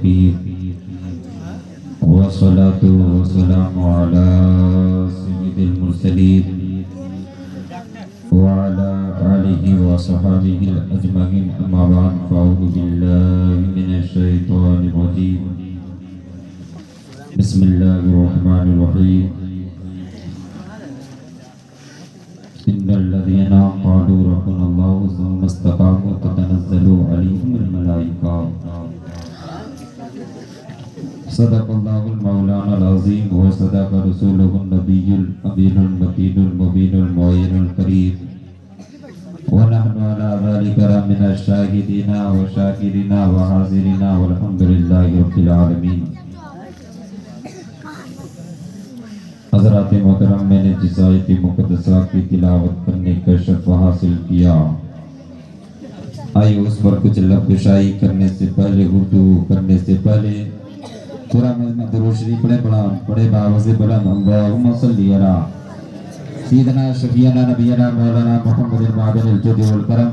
التوفيق والصلاة والسلام على سيد المرسلين وعلى آله وصحبه الأجمعين أما بعد فأعوذ بالله من الشيطان الرجيم بسم الله الرحمن الرحيم إن الذين قالوا ربنا الله ثم استقاموا تتنزل عليهم الملائكة صدق الله المولانا العظيم وصدق رسوله النبي الأمين المتين المبين المعين الكريم ونحن على ذلك من الشاهدين وشاكرين وحاضرين والحمد لله رب العالمين. حضرات محترم، میں نے جس آیت مقدسہ کی تلاوت کرنے کا شرف حاصل کیا، آئیے اس پر کچھ لب کشائی کرنے سے پہلے، گفتگو کرنے سے پہلے تھوڑا میں درود شریف پڑھے باوز بلند اللہم صلی علی سیدنا شفیعنا نبینا مولانا محمد المعدن الجود والکرم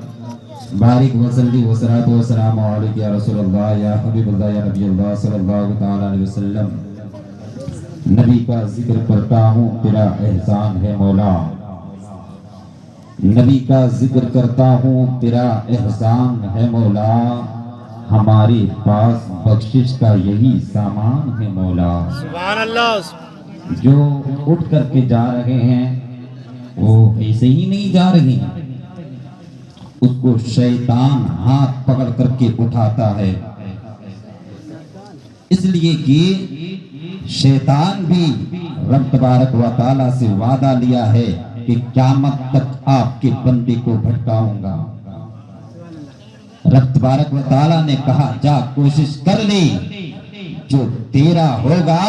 بارک وصلی وصلاۃ والسلام علیک یا رسول اللہ یا حبیب اللہ یا نبی اللہ صلی اللہ تعالی علیہ وسلم. نبی کا ذکر کرتا ہوں تیرا احسان ہے مولا، نبی کا ذکر کرتا ہوں تیرا احسان ہے مولا، ہمارے پاس بخشش کا یہی سامان ہے مولا. سبحان اللہ. جو اٹھ کر کے جا رہے ہیں وہ ایسے ہی نہیں جا رہے ہیں، اس کو شیطان ہاتھ پکڑ کر کے اٹھاتا ہے، اس لیے کہ شیطان بھی رب تبارک و تعالیٰ سے وعدہ لیا ہے کہ قیامت تک آپ کے بندے کو بھٹکاؤں گا. رب تبارک و تعالیٰ نے کہا جا کوشش کر لے، جو تیرا ہوگا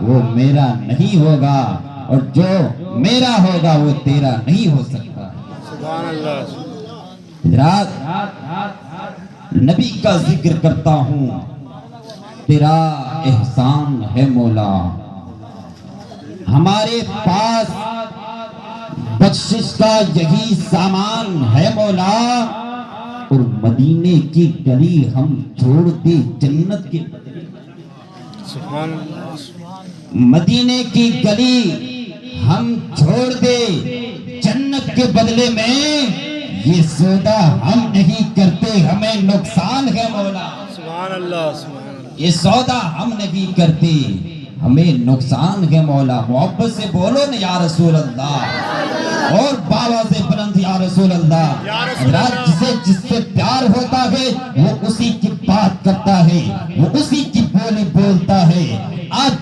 وہ میرا نہیں ہوگا، اور جو میرا ہوگا وہ تیرا نہیں ہو سکتا. سبحان اللہ. حضرات، نبی کا ذکر کرتا ہوں تیرا احسان ہے مولا، ہمارے پاس بخشش کا یہی سامان ہے مولا، اور مدینے کی گلی ہم چھوڑ دے جنت کے بدلے. سبحان اللہ. مدینے کی گلی ہم چھوڑ دے جنت کے بدلے میں، یہ سودا ہم نہیں کرتے، ہمیں نقصان ہے مولا. سبحان اللہ. سبحان اللہ. یہ سودا ہم نہیں کرتے، ہمیں نقصان ہے مولا. محبت سے بولو نا یا رسول اللہ، اور بابا سے بلند یا رسول اللہ. حضرات، جس سے پیار ہوتا ہے وہ اسی کی بات کرتا ہے، وہ اسی کی بولی بولتا ہے. آج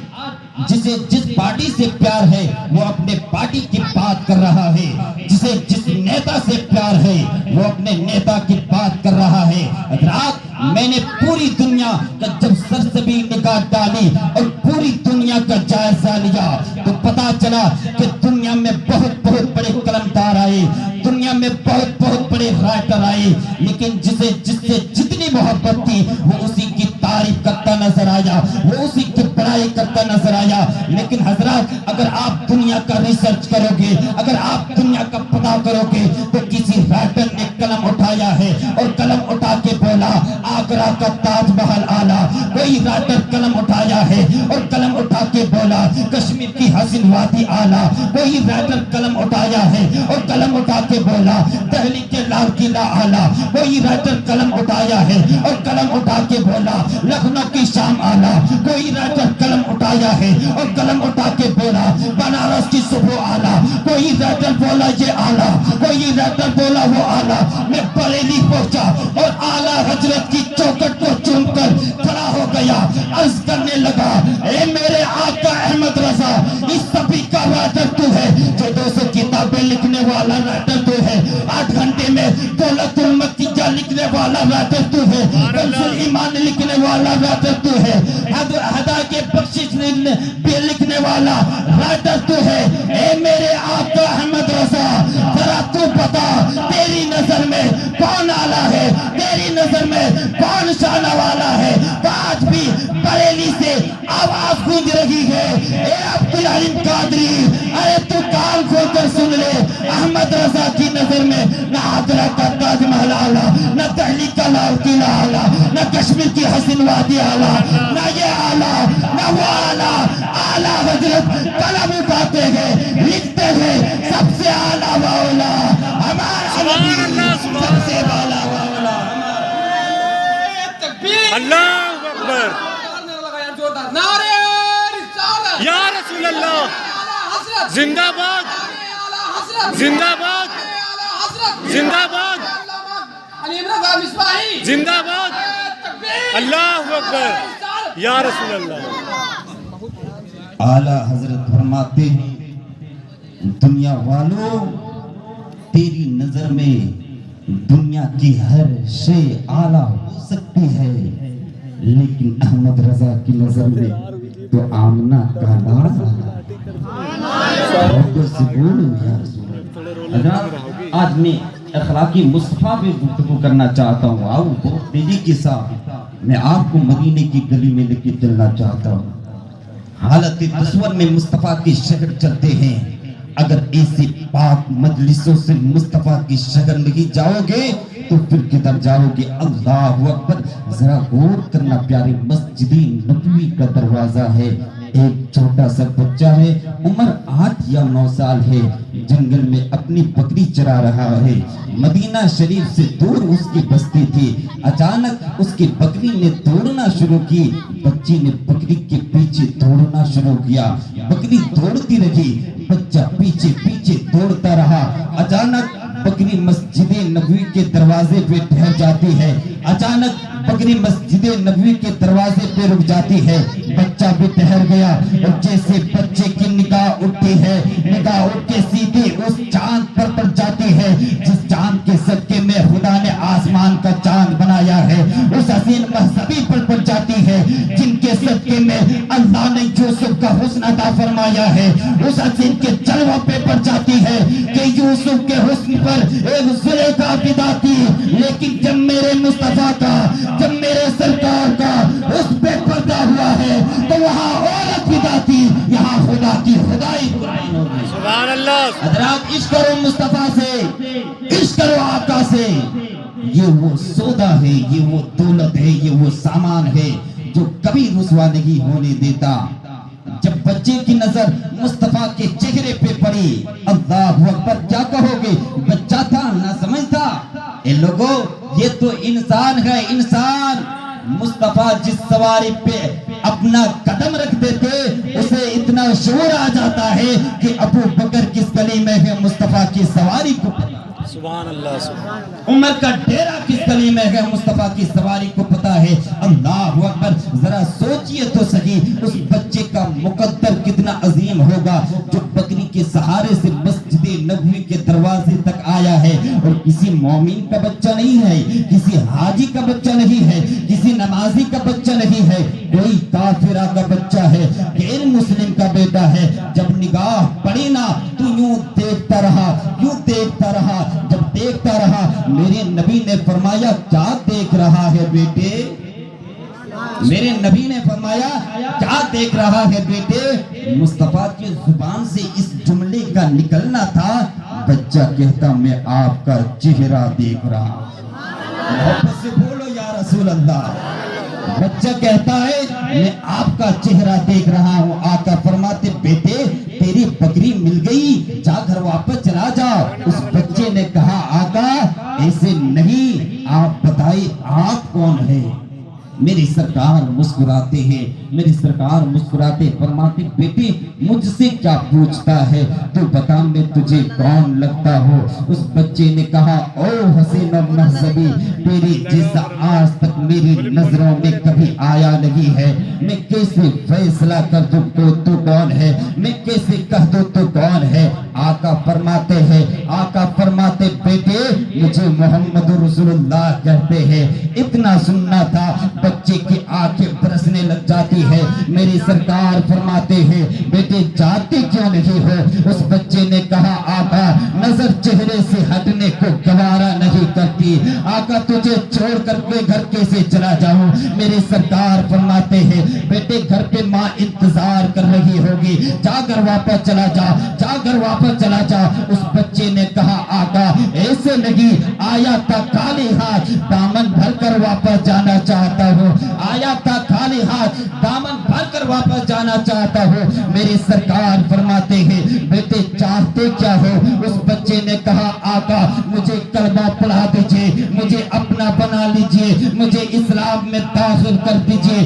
جسے جس پارٹی سے پیار ہے وہ اپنے پارٹی کی بات کر رہا ہے، جسے جس نیتا سے پیار ہے وہ اپنے نیتا کی بات کر رہا ہے. حضرات، میں نے پوری دنیا کا جب سرسبی نگاہ ڈالی اور پوری دنیا کا جائزہ لیا تو پتا چلا کہ دنیا میں بہت بہت بڑے قلمدار آئے، دنیا میں بہت بہت بڑے رائٹر آئے، لیکن جس سے جتنی محبت تھی وہ اسی کی تعریف کرتا نظر آیا، وہ اسی کی بڑائی کرتا نظر آیا. لیکن حضرات، اگر آپ دنیا کا ریسرچ کرو گے، اگر آپ دنیا کا پتا کرو گے تو کسی رائٹر نے قلم اٹھایا ہے اور قلم اٹھا کے بولا آگرہ کا تاج محل آلہ. کوئی رائٹر قلم اٹھایا ہے اور قلم اٹھا کے بولا کشمیر کی حسین وادی آلہ. کوئی رائٹر قلم اٹھایا ہے اور قلم اٹھا کے بولا دہلی کے لال قلعہ آلہ. کوئی رائٹر قلم اٹھایا ہے اور قلم اٹھا کے بولا لکھنؤ کی شام آلہ. کوئی رائٹر قلم اٹھایا ہے اور قلم اٹھا کے بولا بنارس کی صبح آلہ. کوئی رائٹر بولا یہ آلہ، کوئی رائٹر بولا وہ آلہ. میں بریلی پہنچا اور اعلیٰ حضرت کی چوکٹ کو چوم کر کھڑا ہو گیا، عرض کرنے لگا اے میرے آقا احمد رضا، اس سبھی کا رائٹر تو ہے، جو 200 کتابیں لکھنے والا رائٹر تو ہے، 8 گھنٹے میں دولت المکیہ لکھنے والا رائٹر تو ہے، کنز ایمان لکھنے والا رائٹر تو ہے، ہدا کے بخشش لکھنے والا رائٹر تو ہے. اے میرے آقا احمد رضا، ذرا تو بتا تیری نظر میں کون آلہ ہے، تیری نظر میں کون شانہ والا ہے؟ آج بھی بریلی سے آواز گونج رہی ہے اے عبدالعلیم قادری، ارے تو کان کھول کر سن لے، احمد رضا کی نظر میں نہ آگرہ کا تاج محل آلہ، نہ دہلی کا لال لال قلعہ اعلیٰ، نہ کشمیر کی حسین وادی اعلیٰ، نہ یہ اعلیٰ نہ وہ اعلیٰ. اعلیٰ حضرت قلم اٹھاتے ہیں، لکھتے ہیں سب سے اعلیٰ و اولیٰ ہمارا نبی، سب سے اعلیٰ و اولیٰ. اللہ اکبر. نعرے رسالت یا رسول اللہ حضرت زندہ باد حضرت زندہ باد حضرت زندہ باد علی عمران خان مصباحی زندہ باد. تکبیر اللہ اکبر. یا رسول اللہ. اعلیٰ حضرت فرماتے ہیں دنیا والوں تیری نظر میں دنیا کی ہر شے اعلیٰ ہو سکتی ہے، لیکن احمد رضا کی نظر میں تو آمنہ کا لال بہتر سے بولو یا رسول اللہ. حضرات آج میں اخلاقی مصطفیٰ پہ گفتگو کرنا چاہتا ہوں. آؤ بہت تیزی کے ساتھ میں آپ کو مدینے کی گلی میں لے کے چلنا چاہتا ہوں. حالت تصور میں مصطفیٰ کے شہر چلتے ہیں. اگر ایسی پاک مجلسوں سے مصطفیٰ کی شہر نہیں جاؤ گے تو پھر کدھر جاؤ گے؟ اللہ اکبر. ذرا غور کرنا، پیاری مسجد نبوی کا دروازہ ہے. ایک چھوٹا سا بچہ ہے، عمر 8 یا 9 سال ہے، جنگل میں اپنی بکری چرا رہا ہے. مدینہ شریف سے دور اس کی بستی تھی. اچانک اس کی بکری نے دوڑنا شروع کی. بچے نے بکری کے پیچھے دوڑنا شروع کیا. بکری دوڑتی رہی، بچہ پیچھے پیچھے دوڑتا رہا. اچانک بکری مسجد نبوی کے دروازے پہ ٹھہر جاتی ہے. اچانک بکری مسجد نبوی کے دروازے پہ رک جاتی ہے. بچہ بھی ٹھہر گیا اور جیسے بچے کی نگاہ اٹھتی ہے، نگاہ اٹھ کے سیدھے اس چاند پر پڑ جاتی ہے جس چاند کے صدقے میں خدا نے آسمان کا چاند بنایا ہے. اس حسین مذہبی پر پڑ جاتی ہے جن کے صدقے میں اللہ نے یوسف کا حسن عطا فرمایا ہے. اس حسین کے جلوہ پہ پڑ جاتی ہے کہ یوسف کے حسن پر ایک زلیخا فدا تھی، لیکن جب میرے مصطفیٰ کا، جب میرے سرکار کا اس پہ پردہ ہوا ہے تو وہاں عورت فدا تھی، یہاں خدا کی خدائی قرآن ہو گئی. سبحان اللہ. حضرات عشق کرو مصطفیٰ سے، عشق کرو آقا سے. یہ وہ سودا ہے، یہ وہ دولت ہے، یہ وہ سامان ہے جو کبھی رسوا نہیں ہونے دیتا. جب بچے کی نظر مصطفیٰ کے چہرے پہ پڑی، اللہ اکبر، کیا کہو گے؟ بچہ تھا، نہ سمجھ تھا. اے لوگو، یہ تو انسان ہے، انسان. مصطفیٰ جس سواری پہ اپنا قدم رکھ دیتے اسے اتنا شعور آ جاتا ہے کہ ابو بکر کس گلی میں ہے مصطفیٰ کی سواری کو پتا. سبحان اللہ. سبحان. عمر کا ڈیرا کس گلی میں ہے مصطفیٰ کی سواری کو پتا ہے. اللہ اکبر. ذرا سوچئے تو صحیح اس بچے کا مقدر کتنا عظیم ہوگا جو بکری کے سہارے سے مسجد نبوی کے دروازے تک آیا ہے. اور کسی مومن کا بچہ نہیں ہے، کسی حاجی کا بچہ نہیں ہے، کسی نمازی کا بچہ نہیں ہے، کوئی کافرہ کا بچہ ہے، غیر مسلم کا بیٹا ہے. جب نگاہ پڑی نا تو یوں دیکھتا رہا، یوں دیکھتا رہا. جب دیکھتا رہا میرے نبی نے فرمایا کیا دیکھ رہا ہے بیٹے؟ میرے نبی نے فرمایا کیا دیکھ رہا ہے بیٹے؟ مصطفیٰ کی زبان سے اس جملے کا نکلنا تھا، بچہ کہتا میں آپ کا چہرہ دیکھ رہا ہوں. محبت سے بولو یا رسول اللہ. بچہ کہتا ہے میں آپ کا چہرہ دیکھ رہا ہوں. آقا فرماتے بیٹے تیری بکری مل گئی، جا گھر واپس چلا جا. اس بچے نے کہا آقا ایسے نہیں، آپ بتائیں آپ کون ہے؟ میری سرکار مسکراتے ہیں، میری سرکار مسکراتے فرماتے بیٹے مجھ سے کیا پوچھتا ہے، تو بتا میں تجھے کون لگتا ہوں؟ اس بچے نے کہا او حسین و مہذبی، تیری جیسا آج تک میری نظروں میں کبھی آیا نہیں ہے. میں کیسے فیصلہ کر دوں تو کون ہے، میں کیسے کہہ دوں تو کون ہے؟ آقا فرماتے ہیں، آقا فرماتے بیٹے مجھے محمد رسول اللہ کہتے ہیں. اتنا سننا تھا بچے کی آنکھیں برس برسنے لگ جاتی ہے. میری سرکار فرماتے ہیں بیٹے جاتے کیوں نہیں ہو؟ اس بچے نے کہا آقا نظر چہرے سے ہٹنے کو گوارا نہیں کرتی. آقا تجھے چھوڑ کر کے گھر کیسے چلا جاؤں؟ میرے سرکار فرماتے ہیں بیٹے گھر پہ ماں انتظار کر رہی ہوگی, جا کر واپس چلا جا, جا کر واپس چلا جا. اس بچے نے کہا آقا ایسے نہیں, آیا تھا خالی ہاتھ دامن بھر کر واپس جانا چاہتا ہوں, آیا تھا خالی ہاتھ دامن بھر کر واپس جانا چاہتا ہوں. میرے سرکار فرماتے ہیں بیٹے چاہتے کیا ہو؟ اس بچے نے کہا آقا مجھے کلمہ پڑھا دیجئے, مجھے اپنا بنا لیجئے, مجھے اسلام میں داخل کر دیجئے.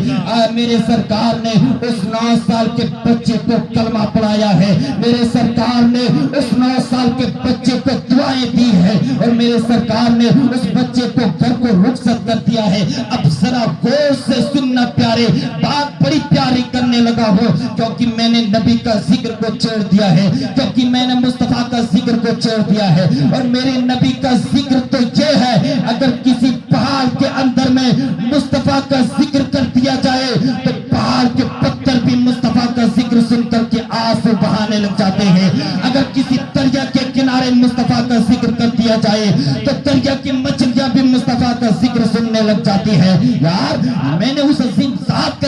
میرے سرکار نے اس 9 سال کے بچے کو کلمہ پڑھایا ہے. میرے سرکار نے اس 9 سال کے بچے کو دعائیں دی ہے, اور میرے سرکار نے اس بچے کو گھر کو رخصت کر دیا ہے. اب ذرا غور سے سننا پیارے, بات بڑی پیاری کرنے لگا ہو, کیونکہ میں نے نبی کا ذکر کو چھوڑ دیا ہے, کیونکہ میں نے مصطفیٰ کا ذکر کو چھوڑ دیا ہے. اور میرے نبی کا ذکر تو یہ ہے اگر کسی پہاڑ کے اندر میں مصطفیٰ کا ذکر کر دیا جائے تو پہاڑ کے پتھر بھی مصطفیٰ کا ذکر سن کر کے آنسو بہانے لگ جاتے ہیں. اگر کسی دریا کے کنارے مصطفیٰ کا ذکر کر دیا جائے تو دریا کی مچھلیاں بھی مصطفیٰ کا ذکر سننے لگ جاتی ہے. یار میں نے اس عظیم ذات کا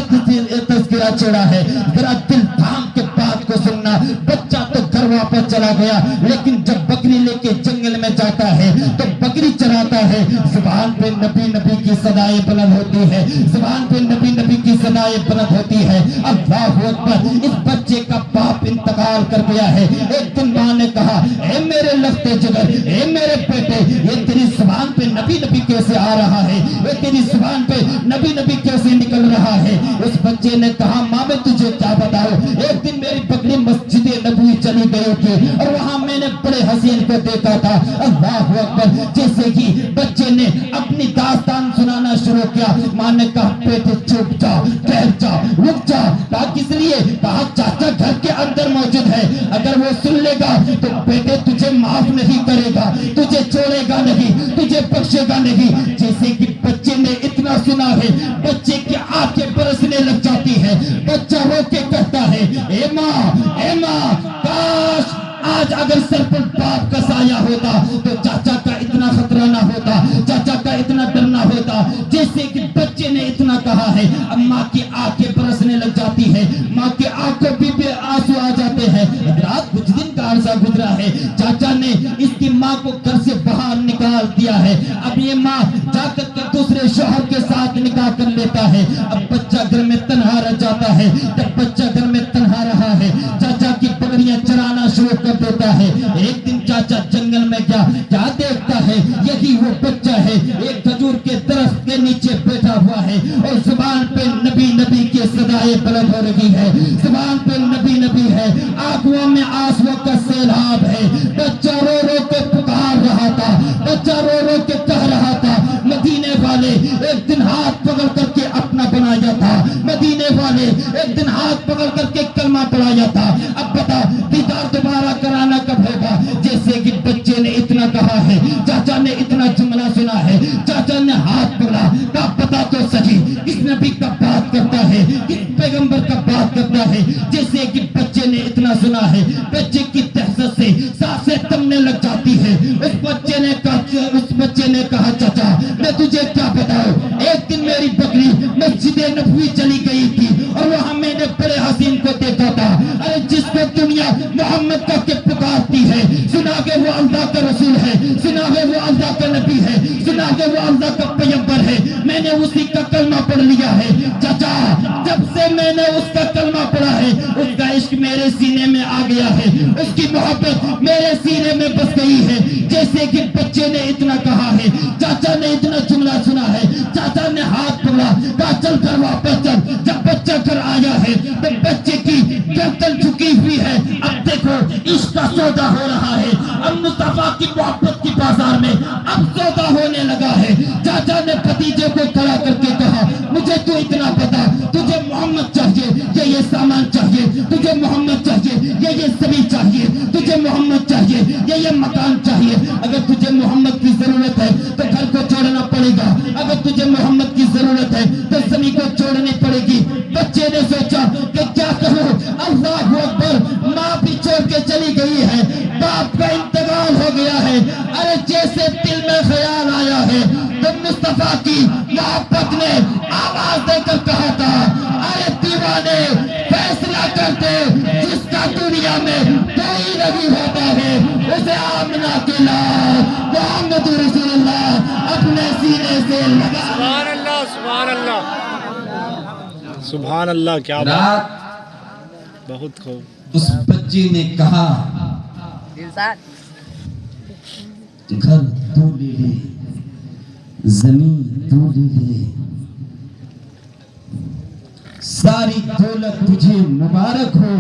تذکرہ چھوڑا ہے, ذرا دل تھام کے بات کو سننا. بچہ تو گھر واپس چلا گیا, لیکن جب بکری لے کے جنگل میں جاتا ہے تو بکری چراتا ہے, زبان پہ نبی نبی کی صدائیں بلند ہوتی ہے, زبان پہ نبی نبی کی صدائیں بلند ہوتی ہے. اللہ اکبر, اس بچے کا باپ انتقال کر گیا ہے. ایک دن ماں نے کہا اے میرے لفتے جگر, اے میرے بیٹے, یہ تیری زبان پہ نبی نبی کیسے آ رہا ہے, یہ تیری زبان پہ نبی نبی کیسے نکل رہا ہے؟ اس بچے نے کہا ماں میں تجھے کیا بتاؤں, ایک دن میری بکری مسجد نبوی چلی گئی تھی اور وہاں میں نے بڑے حسین کو دیکھا تھا. اللہ اکبر, جیسے ہی بچے نے اپنی داستان سنانا شروع کیا, ماں نے کہا بیٹے چپ جا, ٹھہر جا, رک جا. کہا کس لیے؟ کہا چاچا گھر کے اندر موجود ہے, اگر وہ سن لے گا تو بیٹے تجھے معاف نہیں کرے گا, تجھے چھوڑے گا نہیں, تجھے بخشے گا نہیں. جیسے کہ بچے نے اتنا سنا ہے, بچے کی آنکھیں برسنے لگ جاتی ہے. بچہ رو کے کہتا ہے اے ماں کاش آج اگر سر پر باپ کا سایہ ہوتا تو چاچا کا اتنا خطرہ نہ ہوتا, چاچا کا اتنا ڈر نہ ہوتا. جیسے کہ بچے نے اتنا کہا ہے, اب ماں کی آنکھیں برسنے لگ جاتی ہے, ماں کی آنکھوں بھی آنسو آ جاتے ہیں. رات کچھ دن کا عرصہ گزرا ہے, چاچا نے اس کی ماں کو گھر سے باہر نکال دیا ہے. اب یہ ماں جا کر کے دوسرے شوہر کے ساتھ نکاح کر لیتا ہے. اب بچہ گھر میں تنہا رہ جاتا ہے. جب بچہ گھر میں تنہا رہا ہے, چاچا کی بکریاں چرانا شروع کر دیتا ہے. ایک دن چاچا جنگل میں گیا, کیا دیکھتا ہے یہی وہ بچہ ہے, ایک کھجور کے درخت کے نیچے بیٹھا ہوا ہے اور زبان پہ نبی نبی کی صدائیں بلند ہو رہی ہے, زبان پہ نبی نبی ہے, آنکھوں میں آنسو کا سیلاب ہے. بچہ رو رو کے پکار رہا تھا, بچہ رو رو کے کہہ رہا تھا مدینے والے ایک دن ہاتھ پکڑ کر کے اپنا بنایا تھا, مدینے والے ایک دن ہاتھ پکڑ کر کے کلمہ پڑھایا تھا. اب بتا دیدار دوبارہ کرانا کب ہوگا؟ جیسے کہ بچے نے اتنا کہا ہے, چاچا نے اتنا جملہ سنا ہے, چاچا نے ہاتھ پکڑا, کہا پتا تو صحیح کس نبی کا بات کرتا ہے, کس پیغمبر کا بات کرتا ہے. جیسے کہ بچے نے اتنا سنا ہے, بچے کی دہشت سے سانسیں تھمنے لگ جاتی ہے. اس بچے نے کہا چاچا میں تجھے کیا بتاؤں, ایک دن میری بکری مسجد نبوی چلی گئی تھی اور وہاں میں نے بڑے حسین کو دیکھا تھا. ارے جس کو دنیا محمد کا کے پکارتی ہے, سنا کہ وہ اللہ کا رسول ہے, سنا کہ وہ اللہ کا نبی ہے, سنا کہ وہ اللہ کا پیغمبر ہے, میں نے اسی کا کلمہ پڑھ لیا ہے. چاچا جب سے میں نے اس کا کلمہ پڑھا ہے, اس کا عشق میرے سینے میں آ گیا ہے, اس کی محبت میرے سینے میں بس گئی ہے. جیسے کہ بچے نے اتنا کہا ہے, چاچا نے اتنا جملہ سنا ہے, چاچا نے ہاتھ پکڑا, کہا چل کر واپس چل. جب بچہ گھر آیا ہے تو بچے کی گردن جھکی ہوئی ہے. اب دیکھو عشق کا سودا ہو رہا ہے, اب مصطفیٰ کی محبت کی بازار میں اب سودا ہونے لگا ہے. چاچا نے بھتیجے کو کھڑا کر کے کہا مجھے تو اتنا پتا, تجھے محمد چاہیے, یہ سامان چاہیے, تجھے محمد چاہیے, یہ زمین چاہیے, تجھے محمد چاہیے, یہ مکان چاہیے. اگر تجھے محمد کی ضرورت ہے تو گھر کو چھوڑنا پڑے گا, اگر تجھے محمد کی ضرورت ہے تو زمین کو چھوڑنی پڑے گی. بچے نے سوچا کہ کیا کروں، اللہ اکبر، ماں بھی چھوڑ کے چلی گئی ہے، باپ کا انتقال ہو گیا ہے۔ ارے جیسے دل میں خیال آیا ہے تو مصطفیٰ کی محبت نے آواز دے کر کہا تھا، ارے دیوانے فیصلہ کرتے، جس کا دنیا میں کوئی نہیں ہوتا ہے اسے آمنہ کے لال محمد رسول اللہ اپنے سینے سے لگا۔ سبحان اللہ، سبحان اللہ، سبحان اللہ، کیا بات، رات بہت خوب۔ اس بچے نے کہا گھر تو لے لے، زمین تو لے لے، ساری دولت تجھے مبارک ہو،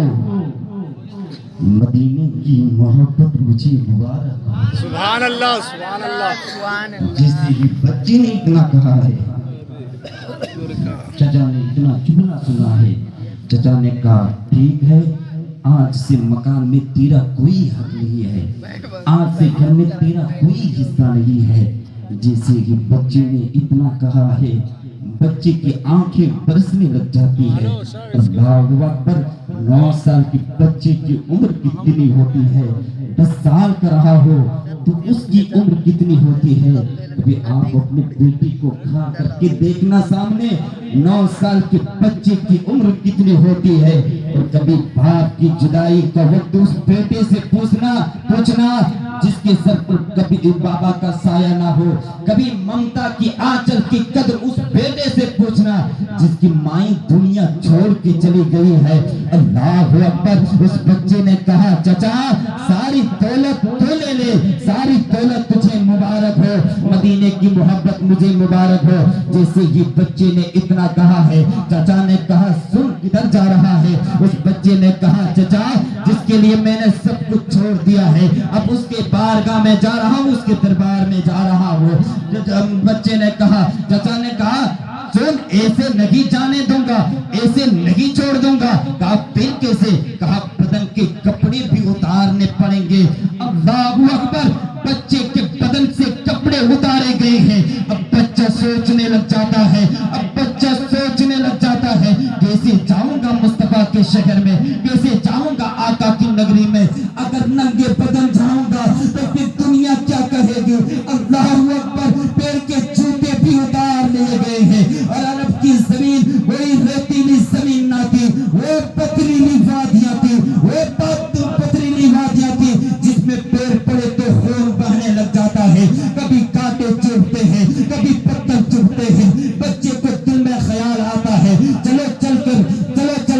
مدینے کی محبت مجھے مبارک ہو۔ سبحان اللہ، سبحان اللہ، جیسے ہی بچے نے اتنا کہا ہے، چچا نے اتنا جملہ سنا ہے، چچا نے کہا ٹھیک ہے، آج سے مکان میں تیرا کوئی حق نہیں ہے، آج سے گھر میں تیرا کوئی حصہ نہیں ہے۔ جیسے ہی بچے نے اتنا کہا ہے، بچے کی آنکھیں برسنے لگ جاتی ہے۔ اللہ اکبر، 9 سال کی بچے کی عمر کتنی ہوتی ہے؟ 10 سال کا رہا ہو تو اس کی عمر کتنی ہوتی ہے؟ ابھی آپ اپنے بیٹی کو کھا کر کے دیکھنا سامنے، 9 سال کے بچے کی عمر کتنی ہوتی ہے۔ اور کبھی باپ کی جدائی کا وقت اس بیٹے سے پوچھنا جس کے سر پر کبھی بابا کا سایہ نہ ہو، کبھی ممتا کی آنچل کی قدر اس بیٹے سے پوچھنا جس کی مائیں دنیا چھوڑ کے چلی گئی ہے۔ اللہ اکبر، اس بچے نے کہا چچا ساری دولت تو لے لے، ساری دولت تجھے مبارک ہو، مدینے کی محبت مجھے مبارک ہو۔ جیسے ہی بچے نے اتنا کہا ہے، چچا نے کہا سن کدھر جا رہا ہے؟ اس بچے نے کہا چچا جس کے لیے میں نے سب کچھ چھوڑ دیا ہے، اب اس کے بارگاہ میں جا رہا ہوں، اس کے دربار میں جا رہا ہوں۔ بچے نے کہا، چچا نے کہا سن ایسے نہیں جانے دوں گا، ایسے نہیں چھوڑ دوں گا۔ کہا پھر کیسے؟ کہا بدن کے کپڑے بھی اتارنے پڑیں گے۔ اللہ اکبر، بچے کے بدن سے کپڑے اتارے گئے ہیں۔ اب بچہ سوچنے لگ جاتا ہے، کیسے جاؤں گا مصطفیٰ کے شہر میں، کیسے جاؤں گا آقا کی نگری میں؟ اگر ننگے بدن جاؤں گا تو پھر دنیا کیا کہے گی؟ اللہ اکبر، پیر کے جوتے بھی اتار لیے گئے ہیں، اور عرب کی زمین وہی ریتیلی زمین نہ تھی، وہ پتریلی وادیاں تھی، وہ پتریلی وادیاں تھی جس میں پیر پڑے تو خون بہنے لگ جاتا ہے، کبھی کانٹے چبھتے ہیں، کبھی پتھر چبھتے ہیں۔ بچے کو دل میں خیال آتا ہے چلو چل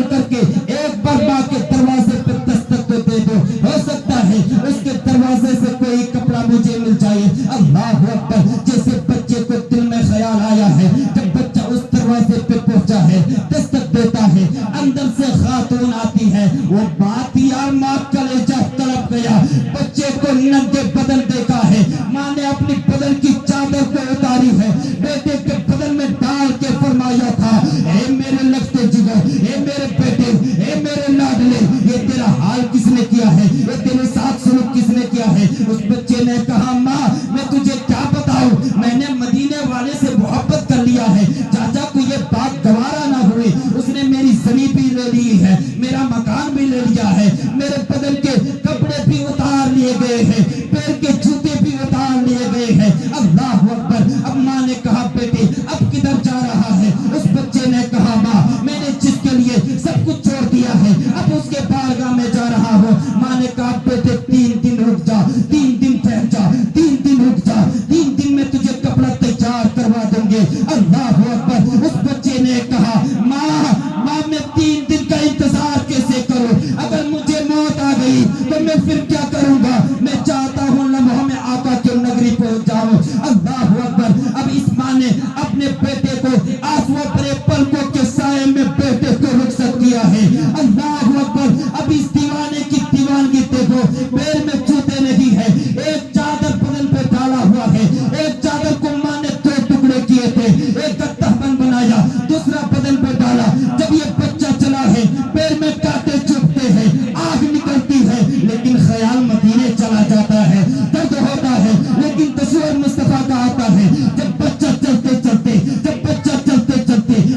کر کے ایک بار ماں کے دروازے پہ دستک تو دے دو، ہو سکتا ہے اس کے دروازے سے کوئی کپڑا مجھے مل جائے۔ اللہ اکبر، جیسے بچے کو دل میں خیال آیا ہے، جب بچہ اس دروازے پہ پہنچا ہے، دستک دیتا ہے، اندر سے خاتون آتی ہے، وہ بات یار ماں کلیجہ تڑپ گیا۔ بچے کو ننگے بدن دیکھا ہے، ماں نے اپنی بدن کی چادر کو اتاری ہے، بیٹے کے بدن میں ڈال کے فرمایا تھا اے میرے لگتے جگر، اے میرے بیٹے، اے میرے لاڈلے، یہ تیرا حال کس نے کیا ہے؟ یہ تیرے ساتھ سلوک کس نے کیا ہے؟ اس بچے نے کہا ماں میں تجھے کیا بتاؤں، میں نے مدینے والے سے محبت کر لیا ہے، چاچا کو یہ بات گوارا نہ ہوئی، اس نے میری زمین بھی لے لی ہے، میرا مکان بھی لے لیا ہے، میرے بدن کے کپڑے بھی اتار لیے گئے ہیں، پیر کے جوتے بھی اتار لیے گئے ہیں۔ اللہ اکبر، اب ماں نے کہا بیٹے اب کدھر جا رہا ہے؟ اس بچے نے کہا ماں میں نے جس کے لیے سب کچھ چھوڑ دیا ہے اب اس کے بارگاہ میں جا رہا ہوں۔ ماں نے کہا بیٹے 3 دن رک جا، 3 دن ٹھہر جا، 3 دن رک جا، 3 دن میں تجھے کپڑا تیار کروا دوں گے۔ اللہ اکبر، اس بچے نے کہا ماں میں 3 دن کا انتظار کیسے کروں؟ اگر مجھے موت آ گئی تو میں پھر کیا کروں گا؟ میں چاہتا ہوں لمحوں میں آقا کی نگری پہنچ جاؤں۔ اللہ اکبر، اب اس ماں نے اپنے بیٹے کو آنسوؤں بھرے پلکوں کے سائے میں بیٹے کو رخصت کیا ہے۔ اللہ اکبر، اب اس دیوانے کی دیوانگی دیکھو، پیر میں جوتے نہیں ہے، ایک چادر بدن پہ ڈالا ہوا ہے، ایک چادر کو ماں نے 2 ٹکڑے کیے تھے، ایک گتہ بند بنایا، دوسرا بدن پہ ڈالا۔ جب یہ بچہ چلا ہے پیر میں کانٹے چبھتے ہیں، آگ نکلتی ہے، لیکن خیال مدینے چلا جاتا ہے، درد ہوتا ہے لیکن تصور مصطفیٰ کا آتا ہے۔ جب بچہ چلتے چلتے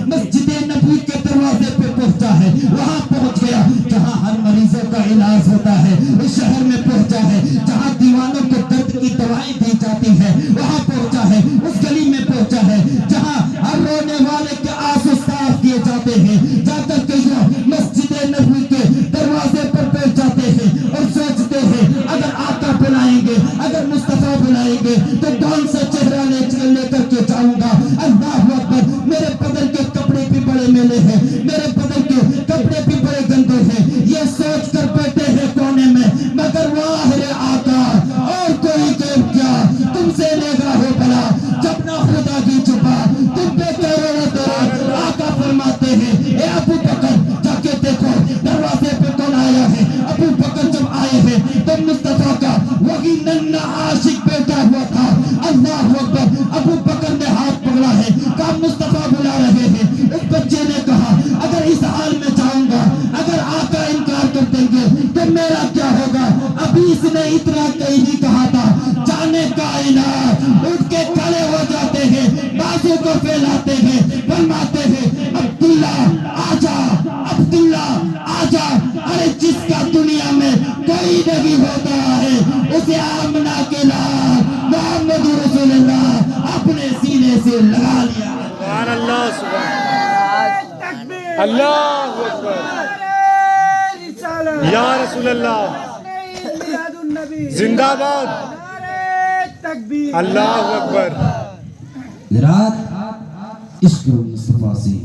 مسجد نبوی کے دروازے پہ پہنچا ہے وہاں پہنچ گیا جہاں ہر مریضوں کا علاج ہوتا ہے، اس شہر میں پہنچا ہے جہاں دیوانوں کو درد کی دوائیں دی جاتی ہے وہاں پہنچا ہے، اس گلی میں پہنچا ہے جہاں ہر رونے والے کے آنسو صاف کیے جاتے ہیں، جا کر کے یہ مسجد نبوی کے دروازے پر بیٹھ جاتے ہیں اور سوچتے ہیں اگر آقا بلائیں گے، اگر مصطفیٰ بلائیں گے تو کون سا چہرہ لے کر کے جاؤں گا۔ اللہ اکبر، میرے بدن کے کپڑے بھی بڑے میلے ہیں، میرے بدن کے کپڑے بھی بڑے گندے ہیں، یہ سوچ کر بیٹھے ہیں کونے میں، مگر واہ رے آقا اور کوئی کہہ کیا تم سے نگاہ بلا جب نہ خدا کی چھپا تم پہ کروڑوں درود۔ آقا فرماتے ہیں اے ابو بکر جا کے دیکھو دروازے پہ کون آیا ہے۔ ابو بکر جب آئے ہیں تو مصطفیٰ کا وہی ننھا عاشق بیٹھا ہوا تھا۔ اللہ اکبر، ابو بکر نے ہاتھ پکڑا ہے، کہا مصطفیٰ بلا رہے ہیں۔ اس بچے نے کہا اگر اس حال میں جاؤں گا، اگر آقا انکار کر دیں گے تو میرا کیا ہوگا؟ ابھی اس نے اتنا ہی کہا تھا جانے کائنات اٹھ کے کھڑے ہو جاتے ہیں، بازو کو پھیلاتے ہیں، فرماتے ہیں عبداللہ آجا، عبداللہ آجا۔ ارے جس کا دنیا میں کوئی نبی ہوتا ہے اسے آمنہ کے لال محمد رسول اللہ اپنے سینے سے لگا لیا۔ سبحان اللہ، سبحان اللہ اکبر، یا رسول اللہ زندہ باد، اللہ اکبر۔ رات عشق مصطفیٰ سے